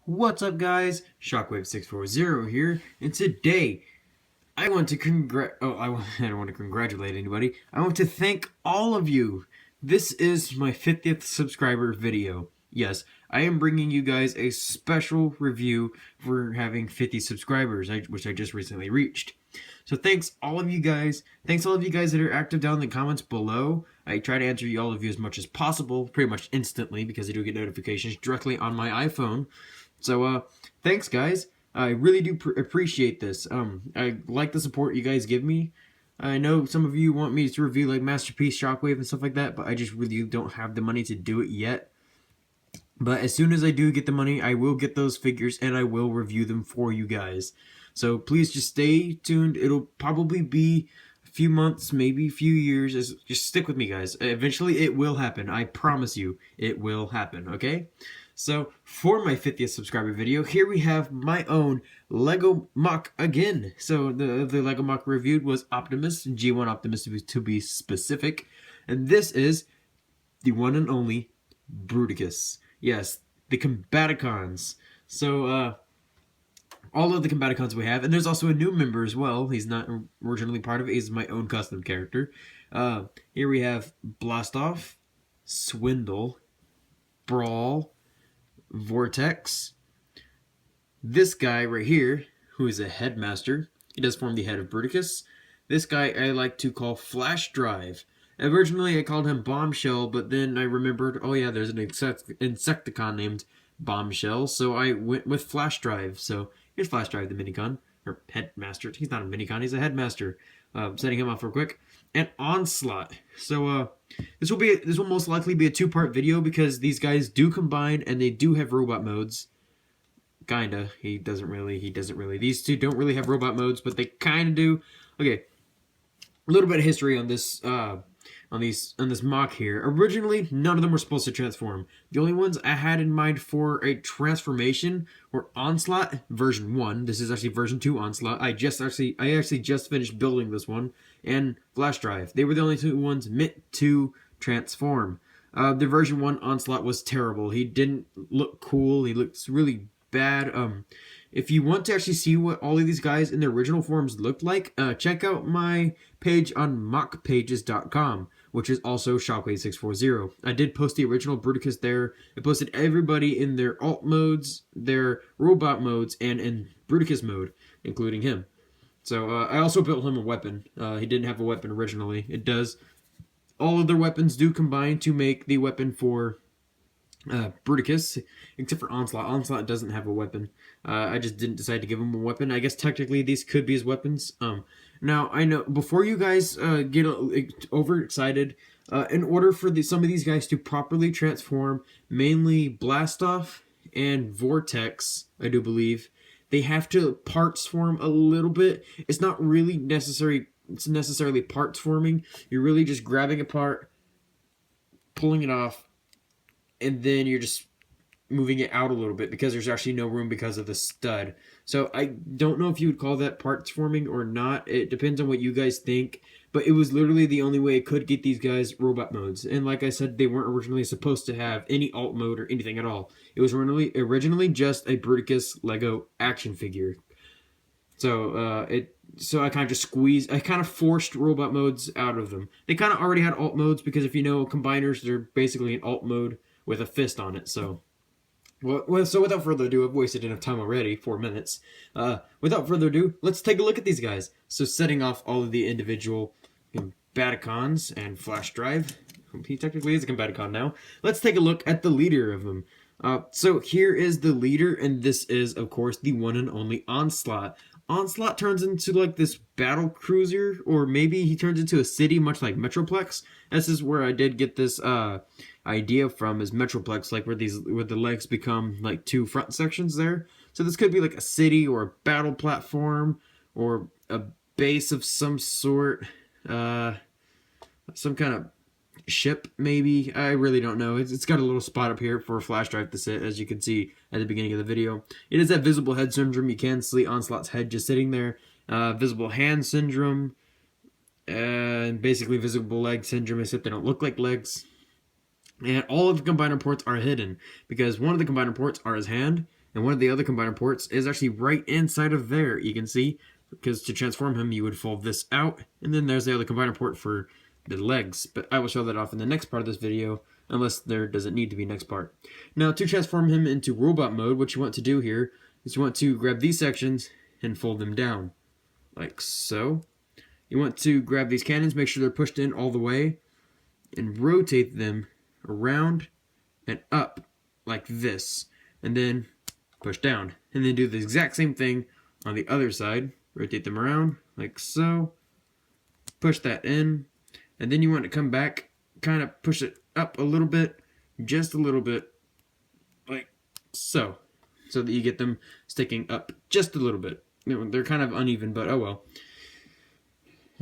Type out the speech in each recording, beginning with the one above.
What's up, guys? Shockwave640 here, and today I want to I don't want to congratulate anybody. I want to thank all of you. This is my 50th subscriber video. Yes, I am bringing you guys a special review for having 50 subscribers, which I just recently reached. So thanks all of you guys. Thanks all of you guys that are active down in the comments below. I try to answer all of you as much as possible, pretty much instantly, because I do get notifications directly on my iPhone. So, thanks, guys. I really do appreciate this. I like the support you guys give me. I know some of you want me to review, like, Masterpiece, Shockwave, and stuff like that, but I just really don't have the money to do it yet. But as soon as I do get the money, I will get those figures, and I will review them for you guys. So please just stay tuned. It'll probably be a few months, maybe a few years. Just stick with me, guys. Eventually, it will happen. I promise you, it will happen, okay? So, for my 50th subscriber video, here we have my own Lego MOC again. So, the Lego MOC reviewed was Optimus, G1 Optimus to be specific. And this is the one and only Bruticus. Yes, the Combaticons. So, all of the Combaticons we have, and there's also a new member as well. He's not originally part of it. He's my own custom character. Here we have Blastoff, Swindle, Brawl, Vortex. This guy right here, who is a headmaster, he does form the head of Bruticus. This guy I like to call Flash Drive. Originally I called him Bombshell, but then I remembered, oh yeah, there's an Insecticon named Bombshell, so I went with Flash Drive. So here's Flash Drive, the minicon, or headmaster. He's not a minicon, he's a headmaster. Setting him off real quick. And Onslaught. So this will most likely be a two-part video because these guys do combine and they do have robot modes. Kinda. He doesn't really. These two don't really have robot modes, but they kinda do. Okay. A little bit of history on this on this MOC here. Originally, none of them were supposed to transform. The only ones I had in mind for a transformation were Onslaught version 1. This is actually version 2 Onslaught. I actually just finished building this one, and Flash Drive. They were the only two ones meant to transform. The version 1 Onslaught was terrible. He didn't look cool. He looks really bad. If you want to actually see what all of these guys in their original forms looked like, check out my page on mocpages.com, which is also Shockwave640. I did post the original Bruticus there. I posted everybody in their alt modes, their robot modes, and in Bruticus mode, including him. So I also built him a weapon. He didn't have a weapon originally. It does. All of their weapons do combine to make the weapon for Bruticus, except for Onslaught. Onslaught doesn't have a weapon. I just didn't decide to give him a weapon. I guess technically these could be his weapons. Now I know before you guys get overexcited, in order for some of these guys to properly transform, mainly Blastoff and Vortex, I do believe, they have to parts form a little bit. It's not really necessary. It's necessarily parts forming. You're really just grabbing a part, pulling it off, and then you're just moving it out a little bit because there's actually no room because of the stud. So I don't know if you would call that parts forming or not. It depends on what you guys think. But it was literally the only way I could get these guys robot modes. And like I said, they weren't originally supposed to have any alt mode or anything at all. It was originally just a Bruticus Lego action figure. So I kind of forced robot modes out of them. They kind of already had alt modes because if you know combiners, they're basically an alt mode with a fist on it. So without further ado, I've wasted enough time already, 4 minutes. Without further ado, let's take a look at these guys. So setting off all of the individual Combaticons and Flash Drive. He technically is a Combaticon now. Let's take a look at the leader of them. So here is the leader, and this is, of course, the one and only Onslaught. Onslaught turns into like this battle cruiser, or maybe he turns into a city, much like Metroplex. This is where I did get this idea from, is Metroplex, like where the legs become like two front sections there. So this could be like a city or a battle platform or a base of some sort, some kind of ship maybe. I really don't know. It's got a little spot up here for a Flash Drive to sit, as you can see at the beginning of the video. It is that visible head syndrome. You can see Onslaught's head just sitting there. Visible hand syndrome, and basically visible leg syndrome, except they don't look like legs. And all of the combiner ports are hidden because one of the combiner ports are his hand, And one of the other combiner ports is actually right inside of there, you can see, because to transform him, you would fold this out, and then there's the other combiner port for the legs. But I will show that off in the next part of this video, unless there doesn't need to be next part. Now, to transform him into robot mode, what you want to do here is you want to grab these sections and fold them down, like so. You want to grab these cannons, make sure they're pushed in all the way, and rotate them around and up like this, and then push down, and then do the exact same thing on the other side. Rotate them around like so, push that in, and then you want to come back, kind of push it up a little bit, just a little bit, like so that you get them sticking up just a little bit. You know, they're kind of uneven, but oh well.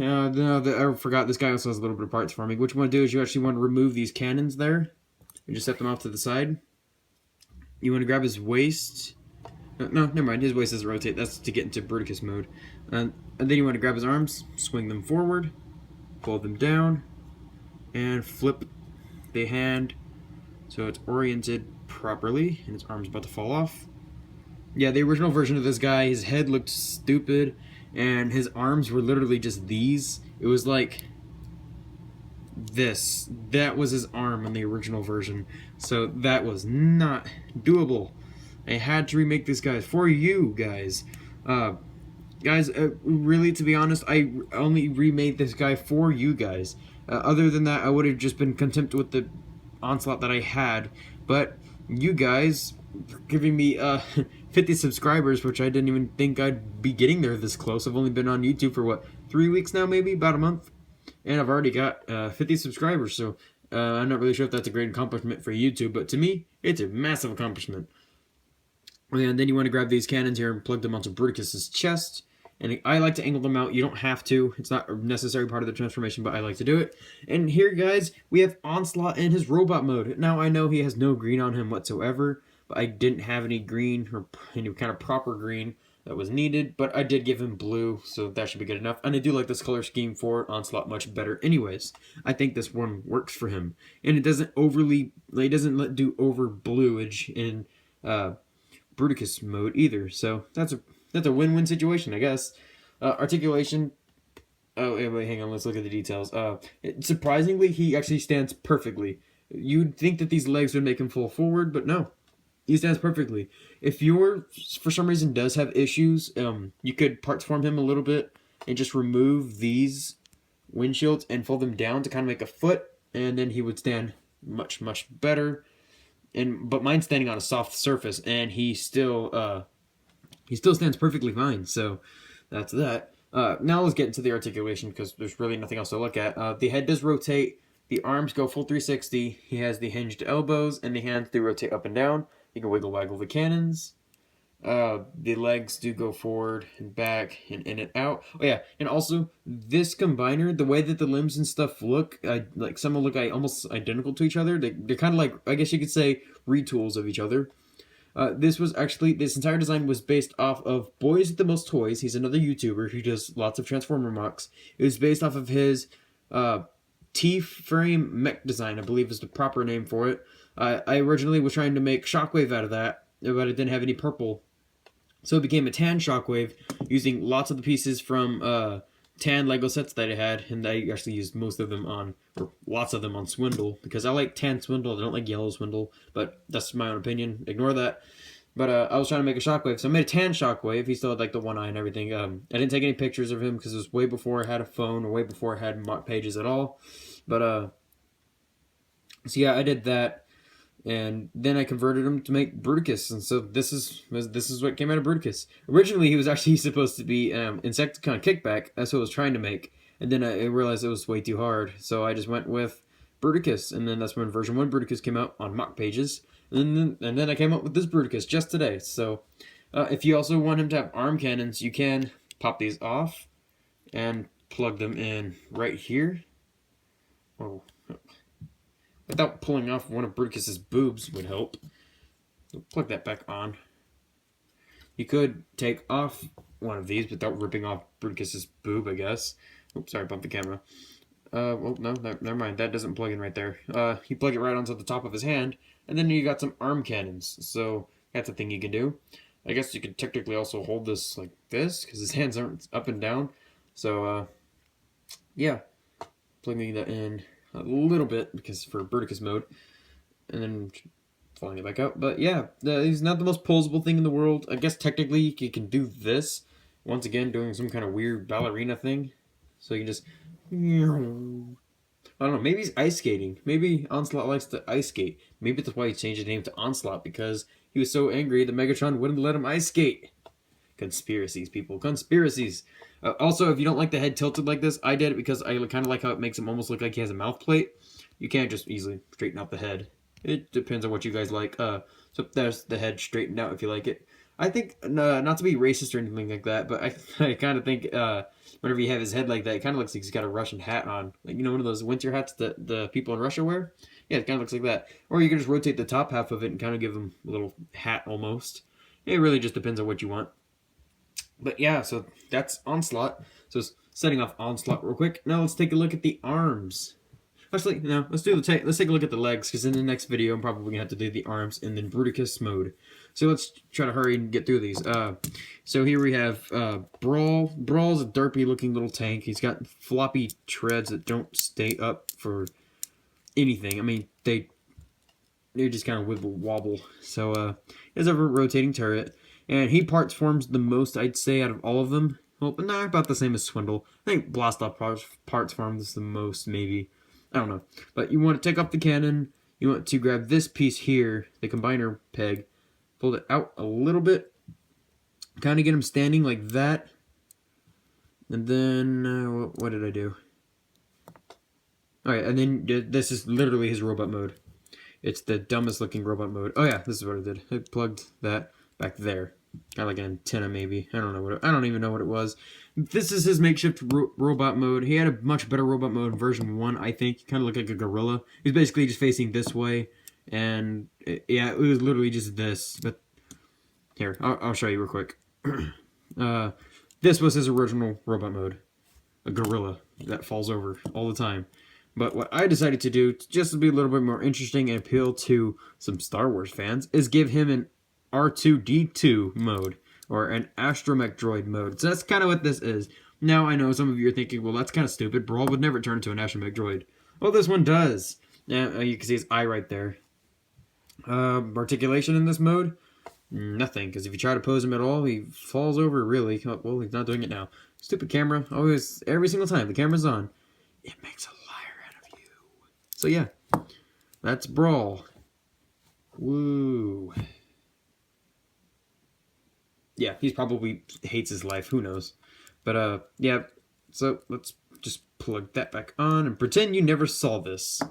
I forgot this guy also has a little bit of parts for me. What you want to do is you actually want to remove these cannons there and just set them off to the side. You want to grab his waist. No, never mind. His waist doesn't rotate. That's to get into Bruticus mode. And then you want to grab his arms, swing them forward, fold them down, and flip the hand so it's oriented properly, and his arm's about to fall off. Yeah, the original version of this guy, his head looked stupid, and his arms were literally just these. It was like this. That was his arm in the original version. So that was not doable. I had to remake this guy for you guys. Really, to be honest, I only remade this guy for you guys. Other than that, I would have just been content with the Onslaught that I had. But you guys giving me 50 subscribers, which I didn't even think I'd be getting there this close. I've only been on YouTube for what, 3 weeks now, maybe about a month, and I've already got 50 subscribers. So I'm not really sure if that's a great accomplishment for YouTube, but to me, it's a massive accomplishment. And then you want to grab these cannons here and plug them onto Bruticus's chest. And I like to angle them out. You don't have to. It's not a necessary part of the transformation, but I like to do it. And here, guys, we have Onslaught in his robot mode. Now, I know he has no green on him whatsoever, but I didn't have any green or any kind of proper green that was needed, but I did give him blue, so that should be good enough. And I do like this color scheme for Onslaught much better anyways. I think this one works for him. And it doesn't overly, it doesn't do over bluage in Bruticus mode either. So that's a win-win situation, I guess. Articulation. Oh, wait, hang on. Let's look at the details. Surprisingly, he actually stands perfectly. You'd think that these legs would make him fall forward, but no. He stands perfectly. If you're, for some reason, does have issues, you could parts form him a little bit and just remove these windshields and fold them down to kind of make a foot, and then he would stand much, much better. But mine's standing on a soft surface, and he still stands perfectly fine. So that's that. Now let's get into the articulation because there's really nothing else to look at. The head does rotate. The arms go full 360. He has the hinged elbows, and the hands do rotate up and down. You can wiggle waggle the cannons. The legs do go forward and back and in and out. Oh yeah, and also this combiner, the way that the limbs and stuff look, like some look almost identical to each other. They're kind of like, I guess you could say, retools of each other. This entire design was based off of Boys with the Most Toys. He's another YouTuber who does lots of Transformer MOCs. It was based off of his T-frame mech design, I believe is the proper name for it. I originally was trying to make Shockwave out of that, but it didn't have any purple. So it became a tan Shockwave using lots of the pieces from tan Lego sets that I had, and I actually used most of them on, or lots of them on Swindle, because I like tan Swindle, I don't like yellow Swindle, but that's my own opinion, ignore that. But I was trying to make a Shockwave, so I made a tan Shockwave. He still had like the one eye and everything. I didn't take any pictures of him because it was way before I had a phone, or way before I had MOC pages at all. But so yeah, I did that. And then I converted him to make Bruticus, and so this is what came out of Bruticus. Originally, he was actually supposed to be Insecticon Kickback. That's what I was trying to make, and then I realized it was way too hard, so I just went with Bruticus, and then that's when version 1 Bruticus came out on MOC pages, and then I came up with this Bruticus just today. So if you also want him to have arm cannons, you can pop these off and plug them in right here. Oh. Without pulling off one of Bruticus's boobs would help. So plug that back on. You could take off one of these without ripping off Bruticus's boob, I guess. Oops, sorry, bumped the camera. Well, no, never mind. That doesn't plug in right there. You plug it right onto the top of his hand, and then you got some arm cannons. So That's a thing you can do. I guess you could technically also hold this like this because his hands aren't up and down. So yeah, plugging that in a little bit because for Verticus mode, and then falling it back out. But yeah, he's not the most posable thing in the world. I guess technically you can do this. Once again, doing some kind of weird ballerina thing. So you can just... I don't know, maybe he's ice skating. Maybe Onslaught likes to ice skate. Maybe that's why he changed his name to Onslaught, because he was so angry that Megatron wouldn't let him ice skate. Conspiracies, people. Conspiracies. Also, if you don't like the head tilted like this, I did it because I kind of like how it makes him almost look like he has a mouth plate. You can't just easily straighten out the head. It depends on what you guys like. So there's the head straightened out if you like it. I think, not to be racist or anything like that, but I kind of think whenever you have his head like that, it kind of looks like he's got a Russian hat on. Like, you know, one of those winter hats that the people in Russia wear? Yeah, it kind of looks like that. Or you can just rotate the top half of it and kind of give him a little hat almost. It really just depends on what you want. But yeah, so that's Onslaught. So setting off Onslaught real quick. Now let's take a look at the arms. Actually, no, let's take a look at the legs, because in the next video I'm probably gonna have to do the arms in the Bruticus mode. So let's try to hurry and get through these. So here we have Brawl. Brawl's a derpy looking little tank. He's got floppy treads that don't stay up for anything. I mean, they just kind of wibble wobble. So he has a rotating turret, and he parts forms the most, I'd say, out of all of them. Well, nah, about the same as Swindle. I think Blast Off parts forms the most, maybe. I don't know. But you want to take off the cannon. You want to grab this piece here, the combiner peg, fold it out a little bit, kind of get him standing like that. And then, what did I do? Alright, and then this is literally his robot mode. It's the dumbest looking robot mode. Oh yeah, this is what I did. I plugged that back there. Kind of like an antenna, maybe. I don't even know what it was. This is his makeshift robot mode. He had a much better robot mode in version 1, I think. Kind of looked like a gorilla. He's basically just facing this way. And, yeah, it was literally just this. But, here, I'll show you real quick. This was his original robot mode. A gorilla that falls over all the time. But what I decided to do, just to be a little bit more interesting and appeal to some Star Wars fans, is give him an R2-D2 mode, or an astromech droid mode. So that's kind of what this is. Now I know some of you are thinking, well, that's kind of stupid. Brawl would never turn into an astromech droid. Well, this one does. Yeah, you can see his eye right there. Articulation in this mode? Nothing, because if you try to pose him at all, he falls over, really. Oh, well, he's not doing it now. Stupid camera. Always, every single time the camera's on, it makes a liar out of you. So yeah, that's Brawl. Woo. Yeah, he probably hates his life. Who knows? But, yeah. So, let's just plug that back on and pretend you never saw this.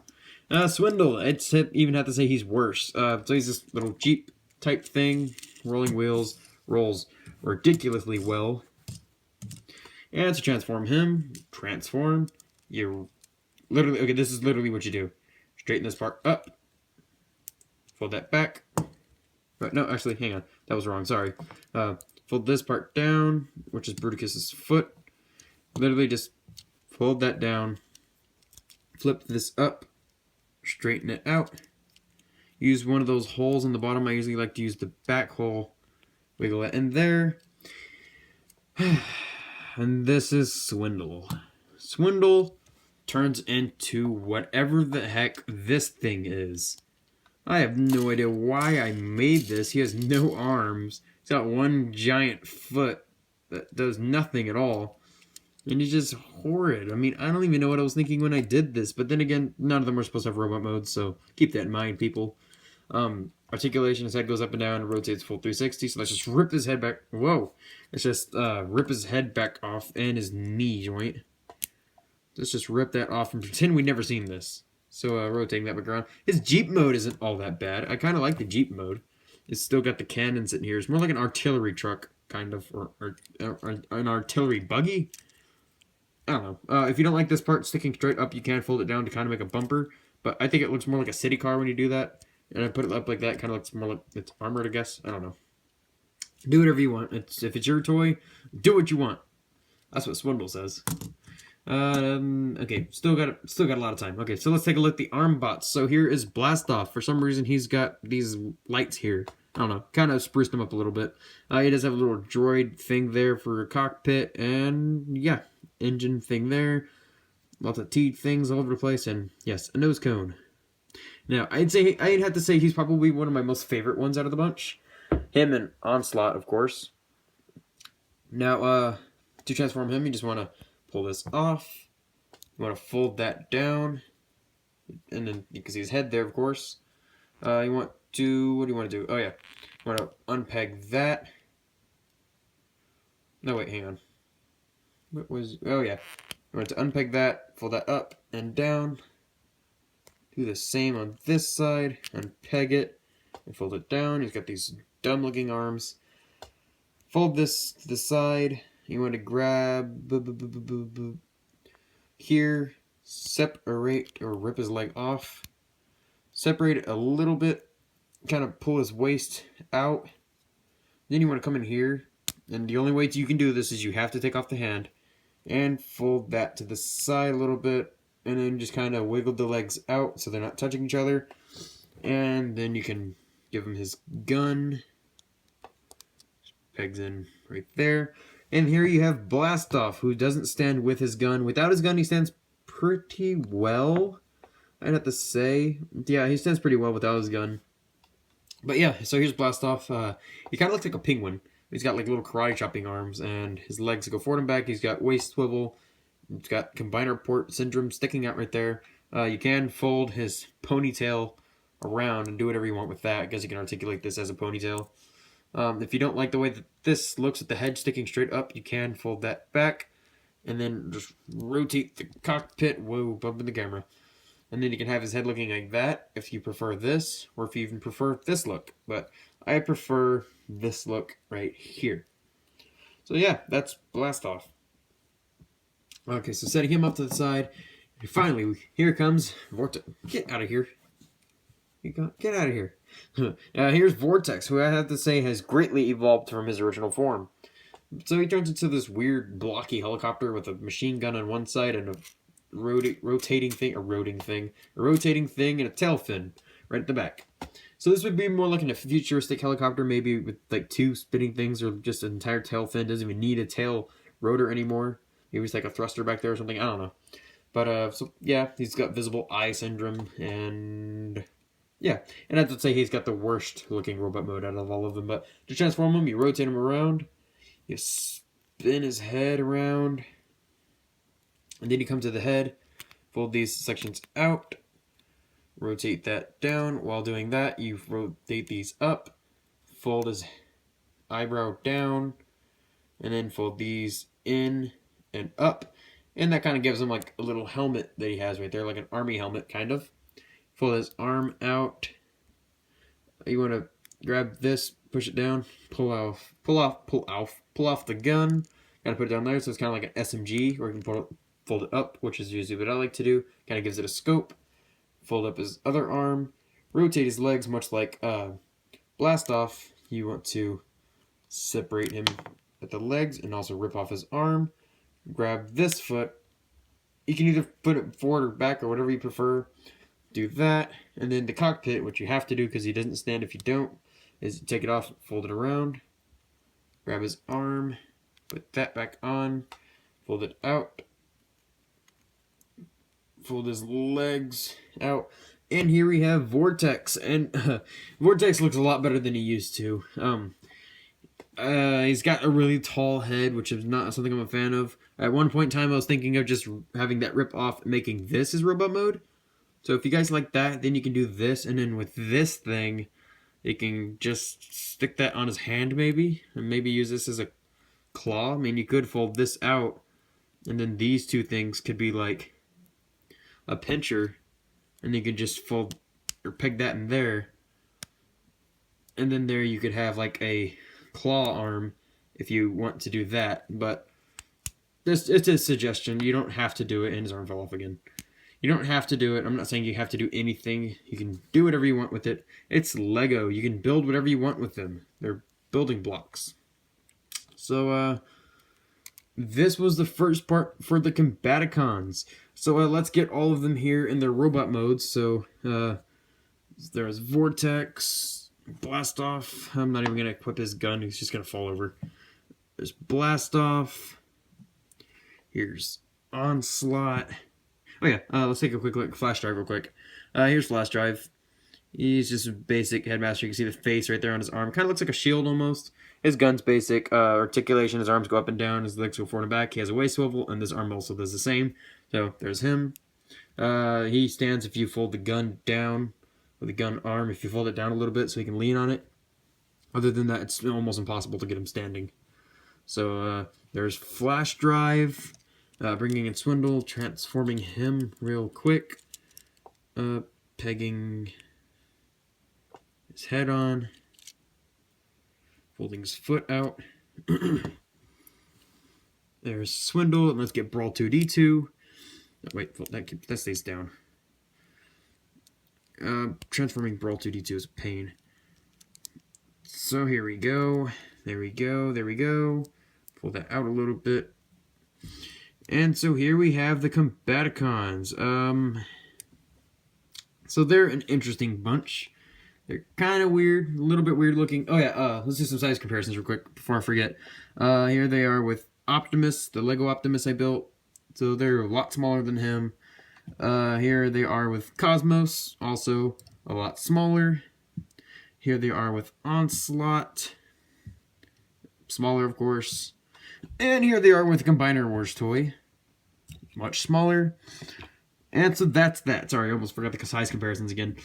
Swindle. I'd even have to say he's worse. So he's this little Jeep type thing. Rolling wheels. Rolls ridiculously well. And to transform him, you literally... Okay, this is literally what you do. Straighten this part up. Fold that back. Right, no, actually, hang on. That was wrong, sorry. Fold this part down, which is Bruticus's foot. Literally just fold that down. Flip this up. Straighten it out. Use one of those holes in the bottom. I usually like to use the back hole. Wiggle it in there. And this is Swindle. Swindle turns into whatever the heck this thing is. I have no idea why I made this. He has no arms. He's got one giant foot that does nothing at all. And he's just horrid. I mean, I don't even know what I was thinking when I did this. But then again, none of them are supposed to have robot modes, so keep that in mind, people. Articulation, his head goes up and down and rotates full 360. So let's just rip his head back. Whoa. Let's just rip his head back off and his knee joint. Let's just rip that off and pretend we've never seen this. So, rotating that back around. His Jeep mode isn't all that bad. I kind of like the Jeep mode. It's still got the cannons in here. It's more like an artillery truck, kind of. Or an artillery buggy? I don't know. If you don't like this part sticking straight up, you can fold it down to kind of make a bumper. But I think it looks more like a city car when you do that. And I put it up like that. Kind of looks more like it's armored, I guess. I don't know. Do whatever you want. If it's your toy, do what you want. That's what Swindle says. Okay, still got a lot of time. Okay, so let's take a look at the arm bots. So here is Blast Off. For some reason, he's got these lights here. I don't know, kind of spruced him up a little bit. He does have a little droid thing there for a cockpit, and yeah, engine thing there. Lots of teeth things all over the place, and yes, a nose cone. Now, I'd have to say he's probably one of my most favorite ones out of the bunch. Him and Onslaught, of course. Now, to transform him, you just want to pull this off. You want to fold that down, and then you can see his head there, of course. You want to, what do you want to do? Oh yeah, you want to unpeg that. No, wait, hang on. What was, oh yeah. You want to unpeg that, fold that up and down. Do the same on this side, unpeg it, and fold it down. He's got these dumb looking arms. Fold this to the side. You want to grab here, separate or rip his leg off. Separate it a little bit, kind of pull his waist out. Then you want to come in here, and the only way you can do this is you have to take off the hand and fold that to the side a little bit, and then just kind of wiggle the legs out so they're not touching each other. And then you can give him his gun. Pegs in right there. And here you have Blastoff, who doesn't stand with his gun. Without his gun, he stands pretty well, I'd have to say. Yeah, he stands pretty well without his gun. But yeah, so here's Blastoff. He kind of looks like a penguin. He's got like little karate chopping arms, and his legs go forward and back. He's got waist swivel. He's got combiner port syndrome sticking out right there. You can fold his ponytail around and do whatever you want with that. I guess you can articulate this as a ponytail. If you don't like the way that this looks with the head sticking straight up, you can fold that back and then just rotate the cockpit. Whoa, bumping the camera. And then you can have his head looking like that if you prefer this, or if you even prefer this look. But I prefer this look right here. So yeah, that's Blastoff. Okay, so setting him up to the side. And finally, here comes Vortex. Get out of here. Get out of here. Here's Vortex, who I have to say has greatly evolved from his original form. So he turns into this weird blocky helicopter with a machine gun on one side and a rotating thing and a tail fin right at the back. So this would be more like a futuristic helicopter, maybe with like two spinning things or just an entire tail fin. Doesn't even need a tail rotor anymore. Maybe it's like a thruster back there or something. I don't know. But so yeah, he's got visible eye syndrome, and yeah, and I have to say he's got the worst looking robot mode out of all of them. But to transform him, you rotate him around, you spin his head around, and then you come to the head, fold these sections out, rotate that down. While doing that, you rotate these up, fold his eyebrow down, and then fold these in and up. And that kind of gives him like a little helmet that he has right there, like an army helmet, kind of. Fold his arm out. You want to grab this, push it down, pull off the gun. Got to put it down there, so it's kind of like an SMG, or you can fold it up, which is usually what I like to do. Kind of gives it a scope. Fold up his other arm. Rotate his legs, much like Blastoff. You want to separate him at the legs and also rip off his arm. Grab this foot. You can either put it forward or back or whatever you prefer. Do that. And then the cockpit, which you have to do because he doesn't stand if you don't, is take it off, fold it around, grab his arm, put that back on, fold it out, fold his legs out. And here we have Vortex. And Vortex looks a lot better than he used to. He's got a really tall head, which is not something I'm a fan of. At one point in time, I was thinking of just having that rip off and making this his robot mode. So if you guys like that, then you can do this. And then with this thing, you can just stick that on his hand maybe. And maybe use this as a claw. I mean, you could fold this out. And then these two things could be like a pincher. And you could just fold or peg that in there. And then there you could have like a claw arm if you want to do that, but it's a suggestion. You don't have to do it. And his arm fell off again. You don't have to do it. I'm not saying you have to do anything. You can do whatever you want with it. It's Lego. You can build whatever you want with them. They're building blocks. So this was the first part for the Combaticons. So let's get all of them here in their robot modes. So there's Vortex, Blast Off. I'm not even going to equip his gun. He's just going to fall over. There's Blast Off. Here's Onslaught. Oh yeah, let's take a quick look. Flash Drive real quick. Here's Flash Drive. He's just a basic headmaster. You can see the face right there on his arm. Kind of looks like a shield almost. His gun's basic. Articulation, his arms go up and down. His legs go forward and back. He has a waist swivel, and this arm also does the same. So there's him. He stands if you fold the gun down, with the gun arm, if you fold it down a little bit so he can lean on it. Other than that, it's almost impossible to get him standing. So there's Flash Drive. Bringing in Swindle, transforming him real quick. Pegging his head on. Folding his foot out. There's Swindle, and let's get Brawl 2D2. Oh, wait, that stays down. Transforming Brawl 2D2 is a pain. So here we go. There we go. There we go. Pull that out a little bit. And so here we have the Combaticons. So they're an interesting bunch. They're kind of weird, a little bit weird looking. Oh yeah, let's do some size comparisons real quick before I forget. Here they are with Optimus, the Lego Optimus I built. So they're a lot smaller than him. Here they are with Cosmos, also a lot smaller. Here they are with Onslaught, smaller of course. And here they are with the Combiner Wars toy, much smaller. And so that's that. Sorry, I almost forgot the size comparisons again.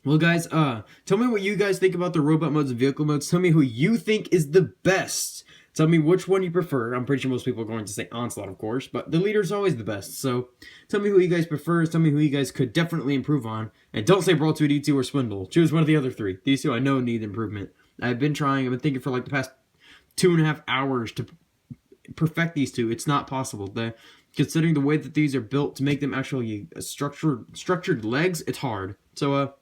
Well, guys, tell me what you guys think about the robot modes and vehicle modes. Tell me who you think is the best. Tell me which one you prefer. I'm pretty sure most people are going to say Onslaught, of course, but the leader's always the best. So tell me who you guys prefer. Tell me who you guys could definitely improve on. And don't say Brawl 2D2 or Swindle. Choose one of the other three. These two I know need improvement. I've been trying. I've been thinking for like the past 2.5 hours to perfect these two. It's not possible. Considering the way that these are built to make them actually structured legs, it's hard. So,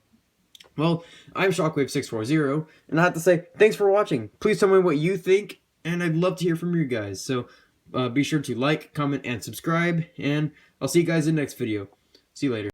well, I'm Shockwave640, and I have to say, thanks for watching. Please tell me what you think, and I'd love to hear from you guys. So, be sure to like, comment, and subscribe, and I'll see you guys in the next video. See you later.